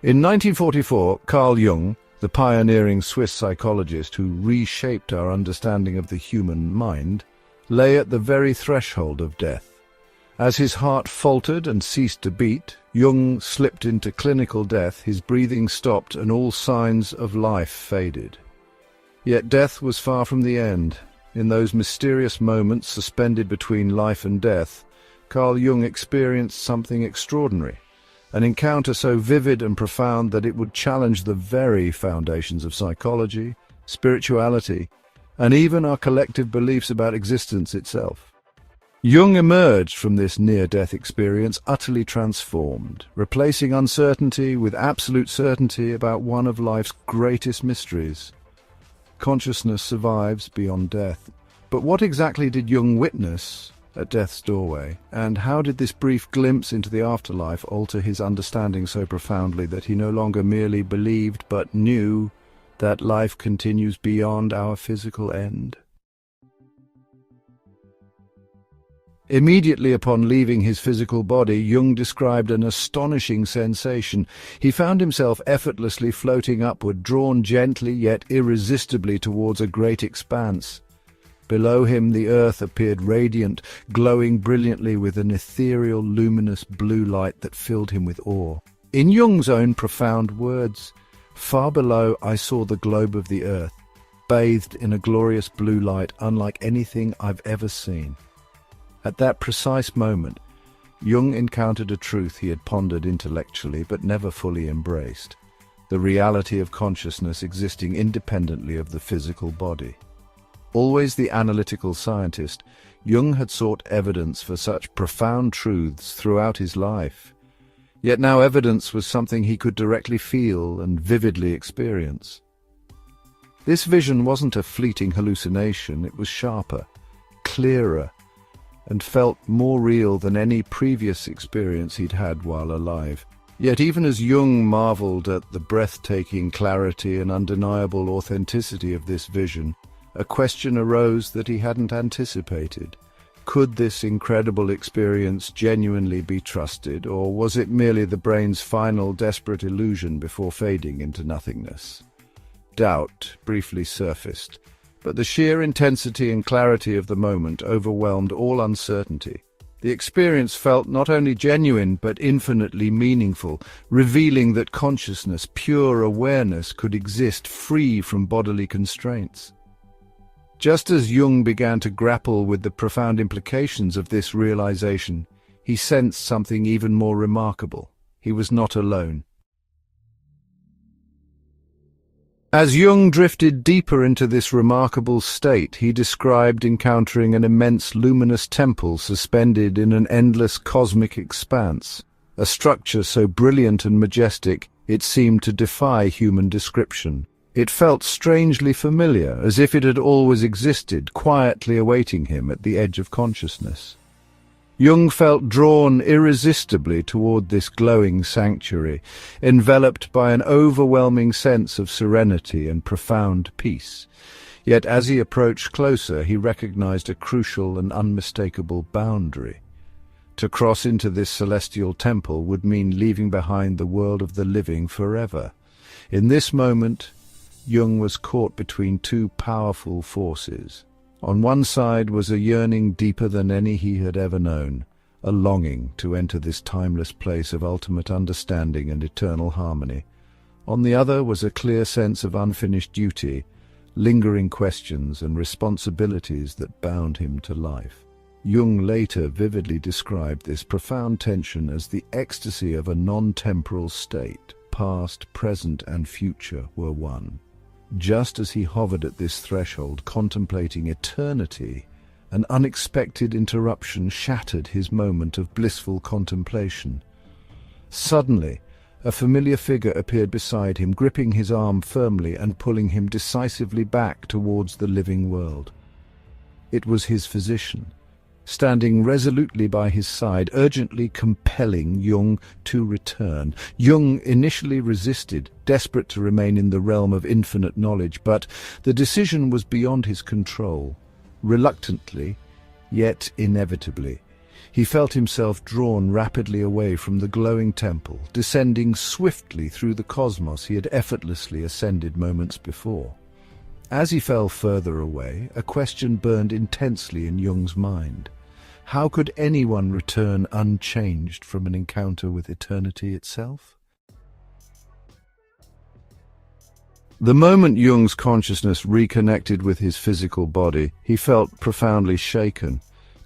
In 1944, Carl Jung, the pioneering Swiss psychologist who reshaped our understanding of the human mind, lay at the very threshold of death. As his heart faltered and ceased to beat, Jung slipped into clinical death, his breathing stopped and all signs of life faded. Yet death was far from the end. In those mysterious moments suspended between life and death, Carl Jung experienced something extraordinary, an encounter so vivid and profound that it would challenge the very foundations of psychology, spirituality, and even our collective beliefs about existence itself. Jung emerged from this near-death experience utterly transformed, replacing uncertainty with absolute certainty about one of life's greatest mysteries. Consciousness survives beyond death. But what exactly did Jung witness at death's doorway, and how did this brief glimpse into the afterlife alter his understanding so profoundly that he no longer merely believed but knew that life continues beyond our physical end? Immediately upon leaving his physical body, Jung described an astonishing sensation. He found himself effortlessly floating upward, drawn gently yet irresistibly towards a great expanse. Below him the earth appeared radiant, glowing brilliantly with an ethereal, luminous blue light that filled him with awe. In Jung's own profound words, "Far below I saw the globe of the earth, bathed in a glorious blue light unlike anything I've ever seen." At that precise moment, Jung encountered a truth he had pondered intellectually but never fully embraced: the reality of consciousness existing independently of the physical body. Always the analytical scientist, Jung had sought evidence for such profound truths throughout his life. Yet now evidence was something he could directly feel and vividly experience. This vision wasn't a fleeting hallucination, it was sharper, clearer, and felt more real than any previous experience he'd had while alive. Yet even as Jung marveled at the breathtaking clarity and undeniable authenticity of this vision, a question arose that he hadn't anticipated. Could this incredible experience genuinely be trusted, or was it merely the brain's final desperate illusion before fading into nothingness? Doubt briefly surfaced, but the sheer intensity and clarity of the moment overwhelmed all uncertainty. The experience felt not only genuine but infinitely meaningful, revealing that consciousness, pure awareness, could exist free from bodily constraints. Just as Jung began to grapple with the profound implications of this realization, he sensed something even more remarkable. He was not alone. As Jung drifted deeper into this remarkable state, he described encountering an immense luminous temple suspended in an endless cosmic expanse, a structure so brilliant and majestic it seemed to defy human description. It felt strangely familiar, as if it had always existed, quietly awaiting him at the edge of consciousness. Jung felt drawn irresistibly toward this glowing sanctuary, enveloped by an overwhelming sense of serenity and profound peace. Yet as he approached closer, he recognized a crucial and unmistakable boundary. To cross into this celestial temple would mean leaving behind the world of the living forever. In this moment, Jung was caught between two powerful forces. On one side was a yearning deeper than any he had ever known, a longing to enter this timeless place of ultimate understanding and eternal harmony. On the other was a clear sense of unfinished duty, lingering questions and responsibilities that bound him to life. Jung later vividly described this profound tension as the ecstasy of a non-temporal state. Past, present, and future were one. Just as he hovered at this threshold, contemplating eternity, an unexpected interruption shattered his moment of blissful contemplation. Suddenly, a familiar figure appeared beside him, gripping his arm firmly and pulling him decisively back towards the living world. It was his physician, standing resolutely by his side, urgently compelling Jung to return. Jung initially resisted, desperate to remain in the realm of infinite knowledge, but the decision was beyond his control. Reluctantly, yet inevitably, He felt himself drawn rapidly away from the glowing temple, descending swiftly through the cosmos he had effortlessly ascended moments before. As he fell further away, a question burned intensely in Jung's mind. How could anyone return unchanged from an encounter with eternity itself? The moment Jung's consciousness reconnected with his physical body, he felt profoundly shaken,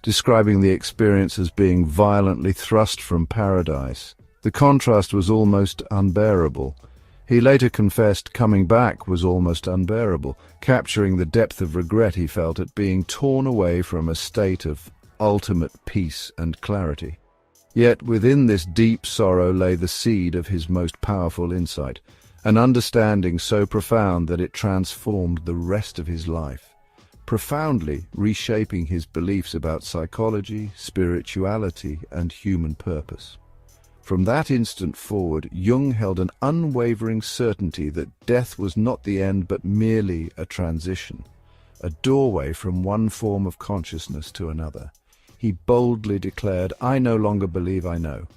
describing the experience as being violently thrust from paradise. The contrast was almost unbearable. He later confessed coming back was almost unbearable, capturing the depth of regret he felt at being torn away from a state of ultimate peace and clarity. Yet within this deep sorrow lay the seed of his most powerful insight, an understanding so profound that it transformed the rest of his life, profoundly reshaping his beliefs about psychology, spirituality, and human purpose. From that instant forward, Jung held an unwavering certainty that death was not the end but merely a transition, a doorway from one form of consciousness to another. He boldly declared, "I no longer believe I know."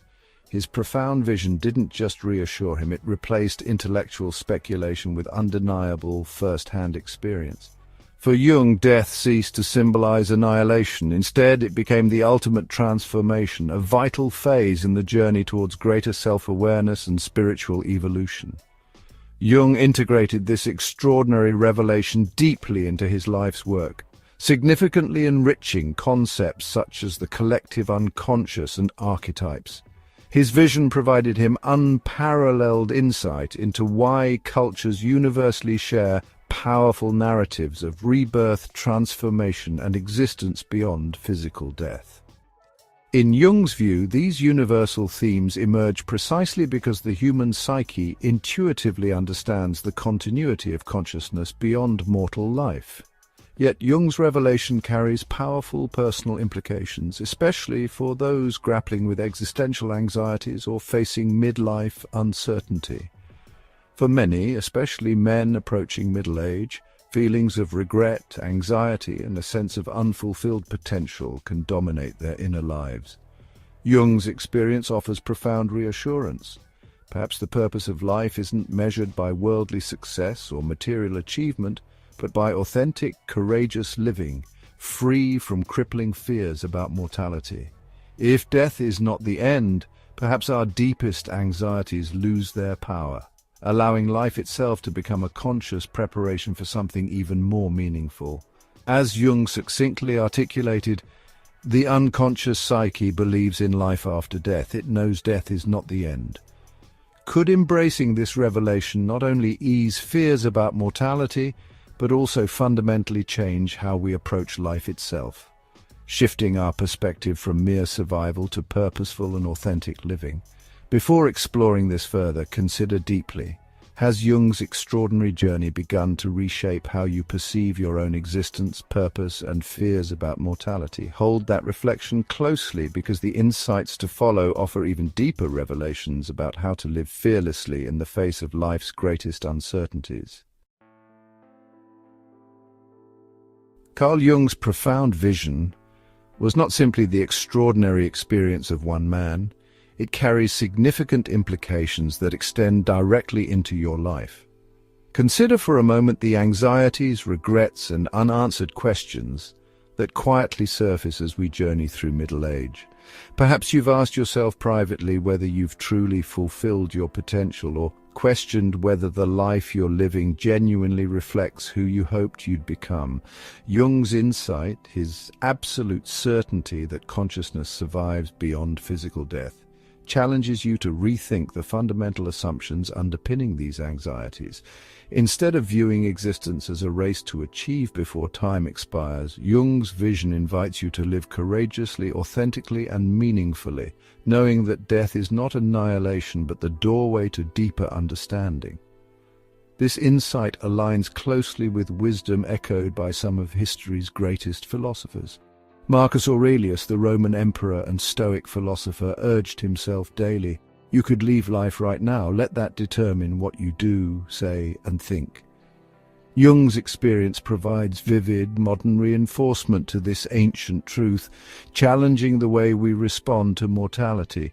His profound vision didn't just reassure him, it replaced intellectual speculation with undeniable first-hand experience. For Jung, death ceased to symbolize annihilation. Instead, it became the ultimate transformation, a vital phase in the journey towards greater self-awareness and spiritual evolution. Jung integrated this extraordinary revelation deeply into his life's work, significantly enriching concepts such as the collective unconscious and archetypes. His vision provided him unparalleled insight into why cultures universally share powerful narratives of rebirth, transformation, and existence beyond physical death. In Jung's view, these universal themes emerge precisely because the human psyche intuitively understands the continuity of consciousness beyond mortal life. Yet Jung's revelation carries powerful personal implications, especially for those grappling with existential anxieties or facing midlife uncertainty. For many, especially men approaching middle age, feelings of regret, anxiety, and a sense of unfulfilled potential can dominate their inner lives. Jung's experience offers profound reassurance. Perhaps the purpose of life isn't measured by worldly success or material achievement, but by authentic, courageous living, free from crippling fears about mortality. If death is not the end, perhaps our deepest anxieties lose their power, allowing life itself to become a conscious preparation for something even more meaningful. As Jung succinctly articulated, the unconscious psyche believes in life after death. It knows death is not the end. Could embracing this revelation not only ease fears about mortality, but also fundamentally change how we approach life itself, shifting our perspective from mere survival to purposeful and authentic living? Before exploring this further, consider deeply, has Jung's extraordinary journey begun to reshape how you perceive your own existence, purpose, and fears about mortality? Hold that reflection closely, because the insights to follow offer even deeper revelations about how to live fearlessly in the face of life's greatest uncertainties. Carl Jung's profound vision was not simply the extraordinary experience of one man. It carries significant implications that extend directly into your life. Consider for a moment the anxieties, regrets, and unanswered questions that quietly surface as we journey through middle age. Perhaps you've asked yourself privately whether you've truly fulfilled your potential, or questioned whether the life you're living genuinely reflects who you hoped you'd become. Jung's insight, his absolute certainty that consciousness survives beyond physical death, challenges you to rethink the fundamental assumptions underpinning these anxieties. Instead of viewing existence as a race to achieve before time expires, Jung's vision invites you to live courageously, authentically, and meaningfully, knowing that death is not annihilation but the doorway to deeper understanding. This insight aligns closely with wisdom echoed by some of history's greatest philosophers. Marcus Aurelius, the Roman emperor and Stoic philosopher, urged himself daily, "You could leave life right now. Let that determine what you do, say, and think." Jung's experience provides vivid, modern reinforcement to this ancient truth, challenging the way we respond to mortality.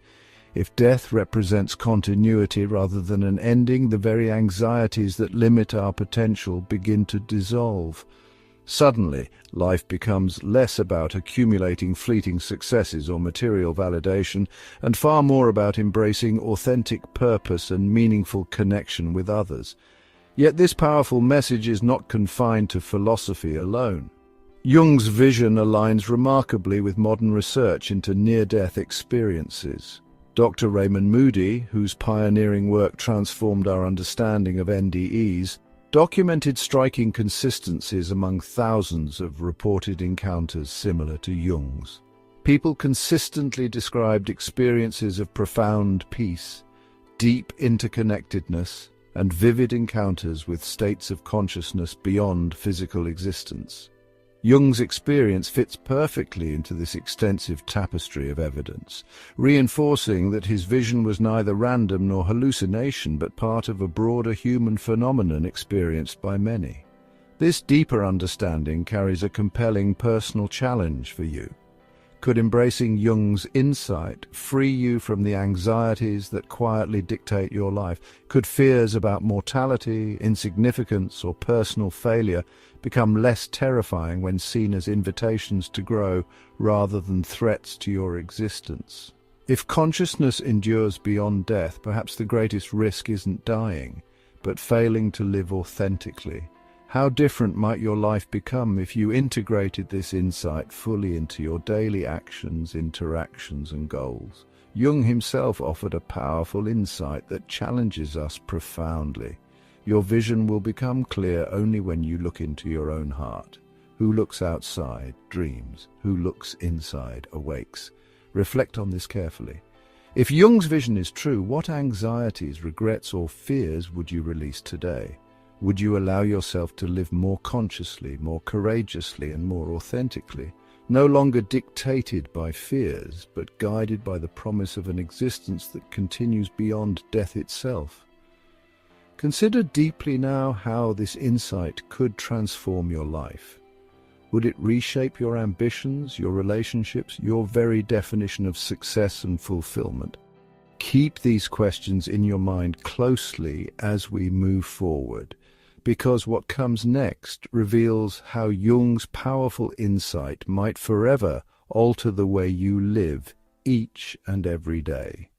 If death represents continuity rather than an ending, the very anxieties that limit our potential begin to dissolve. Suddenly, life becomes less about accumulating fleeting successes or material validation, and far more about embracing authentic purpose and meaningful connection with others. Yet this powerful message is not confined to philosophy alone. Jung's vision aligns remarkably with modern research into near-death experiences. Dr. Raymond Moody, whose pioneering work transformed our understanding of NDEs, documented striking consistencies among thousands of reported encounters similar to Jung's. People consistently described experiences of profound peace, deep interconnectedness, and vivid encounters with states of consciousness beyond physical existence. Jung's experience fits perfectly into this extensive tapestry of evidence, reinforcing that his vision was neither random nor hallucination, but part of a broader human phenomenon experienced by many. This deeper understanding carries a compelling personal challenge for you. Could embracing Jung's insight free you from the anxieties that quietly dictate your life? Could fears about mortality, insignificance, or personal failure become less terrifying when seen as invitations to grow rather than threats to your existence? If consciousness endures beyond death, perhaps the greatest risk isn't dying, but failing to live authentically. How different might your life become if you integrated this insight fully into your daily actions, interactions, and goals? Jung himself offered a powerful insight that challenges us profoundly. Your vision will become clear only when you look into your own heart. Who looks outside dreams. Who looks inside awakes. Reflect on this carefully. If Jung's vision is true, what anxieties, regrets, or fears would you release today? Would you allow yourself to live more consciously, more courageously, and more authentically? No longer dictated by fears, but guided by the promise of an existence that continues beyond death itself. Consider deeply now how this insight could transform your life. Would it reshape your ambitions, your relationships, your very definition of success and fulfillment? Keep these questions in your mind closely as we move forward, because what comes next reveals how Jung's powerful insight might forever alter the way you live each and every day.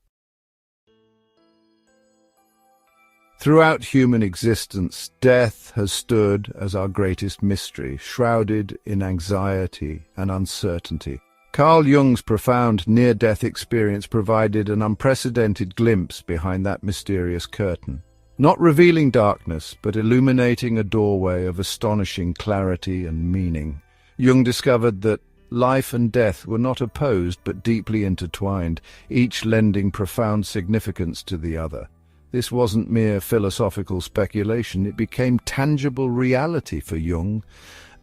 Throughout human existence, death has stood as our greatest mystery, shrouded in anxiety and uncertainty. Carl Jung's profound near-death experience provided an unprecedented glimpse behind that mysterious curtain, not revealing darkness, but illuminating a doorway of astonishing clarity and meaning. Jung discovered that life and death were not opposed but deeply intertwined, each lending profound significance to the other. This wasn't mere philosophical speculation, it became tangible reality for Jung,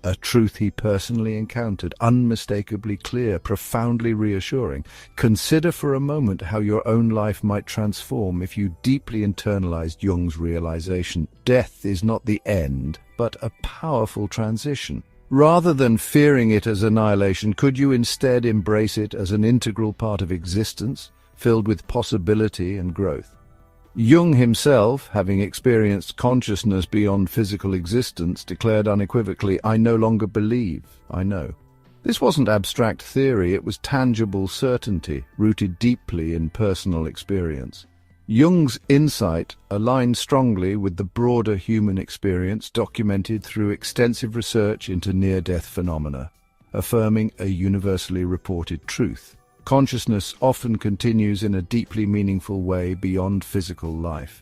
a truth he personally encountered, unmistakably clear, profoundly reassuring. Consider for a moment how your own life might transform if you deeply internalized Jung's realization. Death is not the end, but a powerful transition. Rather than fearing it as annihilation, could you instead embrace it as an integral part of existence, filled with possibility and growth? Jung himself, having experienced consciousness beyond physical existence, declared unequivocally, "I no longer believe, I know." This wasn't abstract theory, it was tangible certainty, rooted deeply in personal experience. Jung's insight aligned strongly with the broader human experience documented through extensive research into near-death phenomena, affirming a universally reported truth. Consciousness often continues in a deeply meaningful way beyond physical life.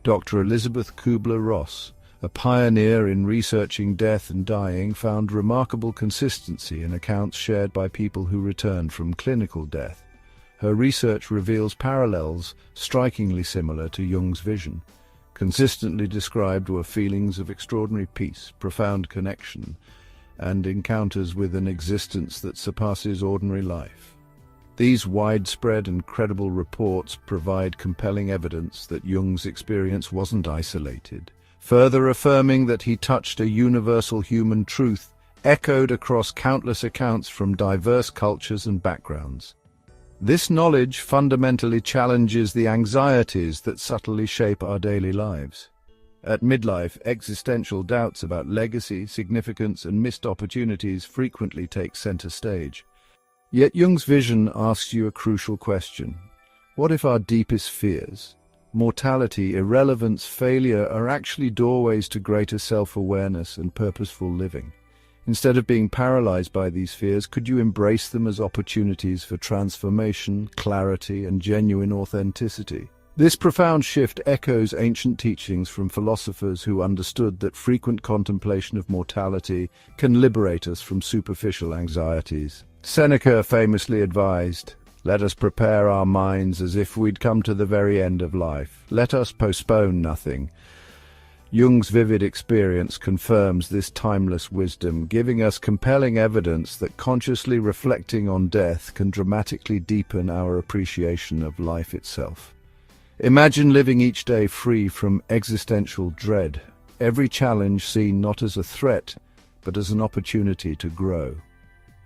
Dr. Elizabeth Kubler-Ross, a pioneer in researching death and dying, found remarkable consistency in accounts shared by people who returned from clinical death. Her research reveals parallels strikingly similar to Jung's vision. Consistently described were feelings of extraordinary peace, profound connection, and encounters with an existence that surpasses ordinary life. These widespread and credible reports provide compelling evidence that Jung's experience wasn't isolated, further affirming that he touched a universal human truth, echoed across countless accounts from diverse cultures and backgrounds. This knowledge fundamentally challenges the anxieties that subtly shape our daily lives. At midlife, existential doubts about legacy, significance, and missed opportunities frequently take center stage. Yet Jung's vision asks you a crucial question. What if our deepest fears, mortality, irrelevance, failure, are actually doorways to greater self-awareness and purposeful living? Instead of being paralyzed by these fears, could you embrace them as opportunities for transformation, clarity, and genuine authenticity? This profound shift echoes ancient teachings from philosophers who understood that frequent contemplation of mortality can liberate us from superficial anxieties. Seneca famously advised, "Let us prepare our minds as if we'd come to the very end of life. Let us postpone nothing." Jung's vivid experience confirms this timeless wisdom, giving us compelling evidence that consciously reflecting on death can dramatically deepen our appreciation of life itself. Imagine living each day free from existential dread, every challenge seen not as a threat, but as an opportunity to grow.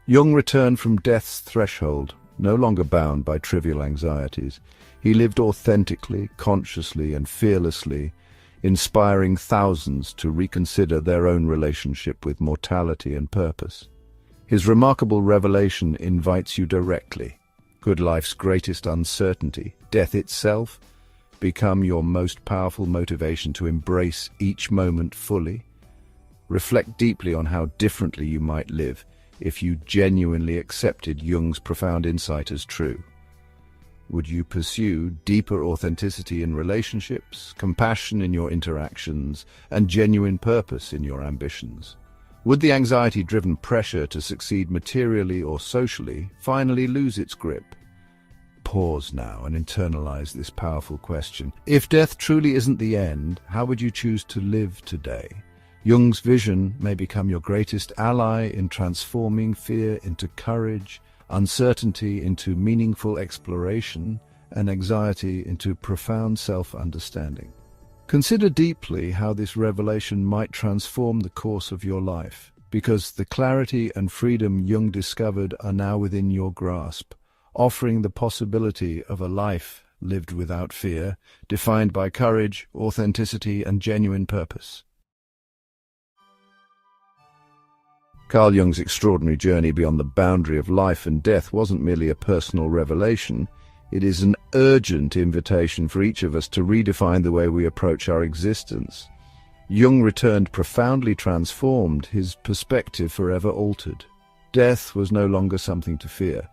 Jung returned from death's threshold, no longer bound by trivial anxieties. He lived authentically, consciously, and fearlessly, inspiring thousands to reconsider their own relationship with mortality and purpose. His remarkable revelation invites you directly. Could life's greatest uncertainty, death itself, become your most powerful motivation to embrace each moment fully? Reflect deeply on how differently you might live if you genuinely accepted Jung's profound insight as true. Would you pursue deeper authenticity in relationships, compassion in your interactions, and genuine purpose in your ambitions? Would the anxiety-driven pressure to succeed materially or socially finally lose its grip? Pause now and internalize this powerful question. If death truly isn't the end, how would you choose to live today? Jung's vision may become your greatest ally in transforming fear into courage, uncertainty into meaningful exploration, and anxiety into profound self-understanding. Consider deeply how this revelation might transform the course of your life, because the clarity and freedom Jung discovered are now within your grasp, offering the possibility of a life lived without fear, defined by courage, authenticity, and genuine purpose. Carl Jung's extraordinary journey beyond the boundary of life and death wasn't merely a personal revelation. It is an urgent invitation for each of us to redefine the way we approach our existence. Jung returned profoundly transformed, his perspective forever altered. Death was no longer something to fear.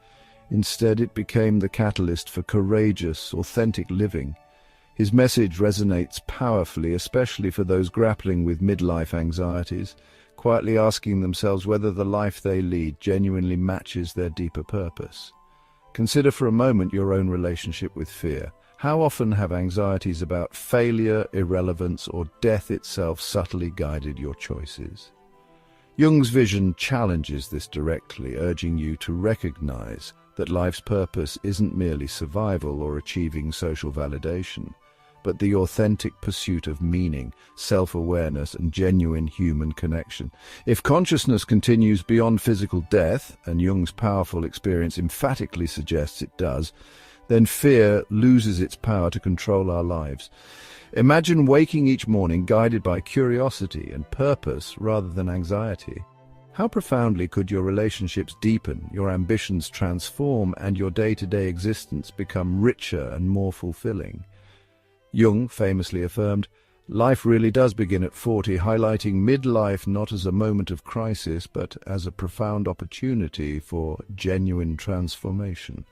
Instead, it became the catalyst for courageous, authentic living. His message resonates powerfully, especially for those grappling with midlife anxieties, quietly asking themselves whether the life they lead genuinely matches their deeper purpose. Consider for a moment your own relationship with fear. How often have anxieties about failure, irrelevance, or death itself subtly guided your choices? Jung's vision challenges this directly, urging you to recognize that life's purpose isn't merely survival or achieving social validation, but the authentic pursuit of meaning, self-awareness, and genuine human connection. If consciousness continues beyond physical death, and Jung's powerful experience emphatically suggests it does, then fear loses its power to control our lives. Imagine waking each morning guided by curiosity and purpose rather than anxiety. How profoundly could your relationships deepen, your ambitions transform, and your day-to-day existence become richer and more fulfilling? Jung famously affirmed, "Life really does begin at 40, highlighting midlife not as a moment of crisis, but as a profound opportunity for genuine transformation."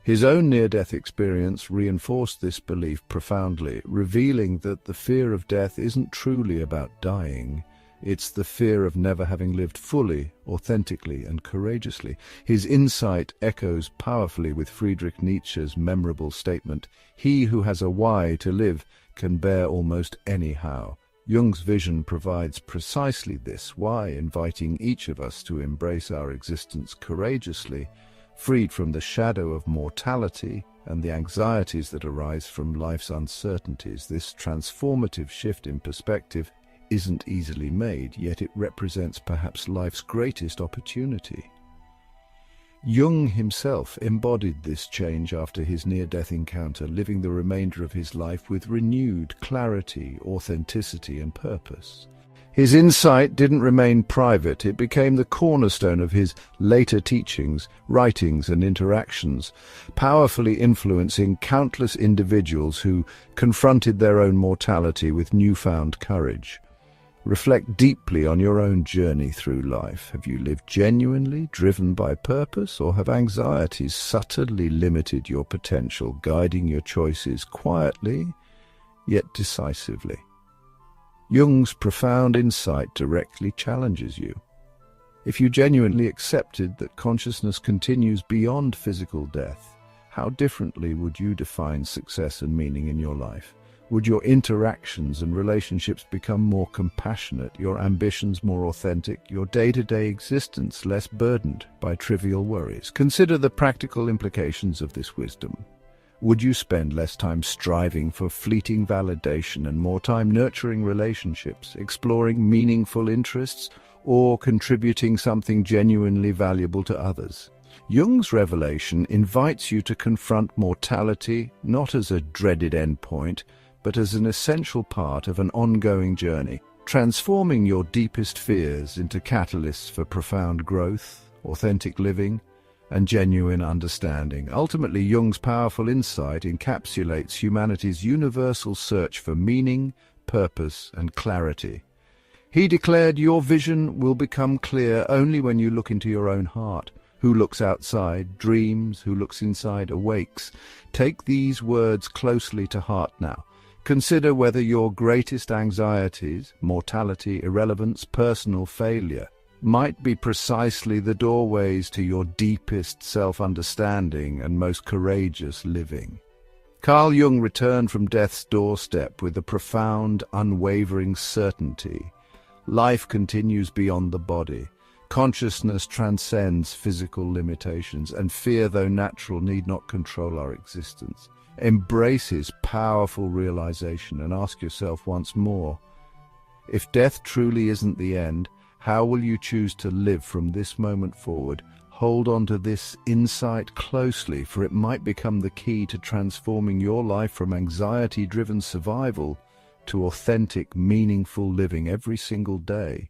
His own near-death experience reinforced this belief profoundly, revealing that the fear of death isn't truly about dying. It's the fear of never having lived fully, authentically, and courageously. His insight echoes powerfully with Friedrich Nietzsche's memorable statement, "He who has a why to live can bear almost any how." Jung's vision provides precisely this why, inviting each of us to embrace our existence courageously, freed from the shadow of mortality and the anxieties that arise from life's uncertainties. This transformative shift in perspective isn't easily made, yet it represents perhaps life's greatest opportunity. Jung himself embodied this change after his near-death encounter, living the remainder of his life with renewed clarity, authenticity, and purpose. His insight didn't remain private. It became the cornerstone of his later teachings, writings, and interactions, powerfully influencing countless individuals who confronted their own mortality with newfound courage. Reflect deeply on your own journey through life. Have you lived genuinely, driven by purpose, or have anxieties subtly limited your potential, guiding your choices quietly, yet decisively? Jung's profound insight directly challenges you. If you genuinely accepted that consciousness continues beyond physical death, how differently would you define success and meaning in your life? Would your interactions and relationships become more compassionate, your ambitions more authentic, your day-to-day existence less burdened by trivial worries? Consider the practical implications of this wisdom. Would you spend less time striving for fleeting validation and more time nurturing relationships, exploring meaningful interests, or contributing something genuinely valuable to others? Jung's revelation invites you to confront mortality not as a dreaded endpoint, but as an essential part of an ongoing journey, transforming your deepest fears into catalysts for profound growth, authentic living, and genuine understanding. Ultimately, Jung's powerful insight encapsulates humanity's universal search for meaning, purpose, and clarity. He declared, "Your vision will become clear only when you look into your own heart. Who looks outside dreams, who looks inside awakes." Take these words closely to heart now. Consider whether your greatest anxieties, mortality, irrelevance, personal failure, might be precisely the doorways to your deepest self-understanding and most courageous living. Carl Jung returned from death's doorstep with a profound, unwavering certainty. Life continues beyond the body. Consciousness transcends physical limitations, and fear, though natural, need not control our existence. Embrace his powerful realization and ask yourself once more, if death truly isn't the end, how will you choose to live from this moment forward? Hold on to this insight closely, for it might become the key to transforming your life from anxiety-driven survival to authentic, meaningful living every single day.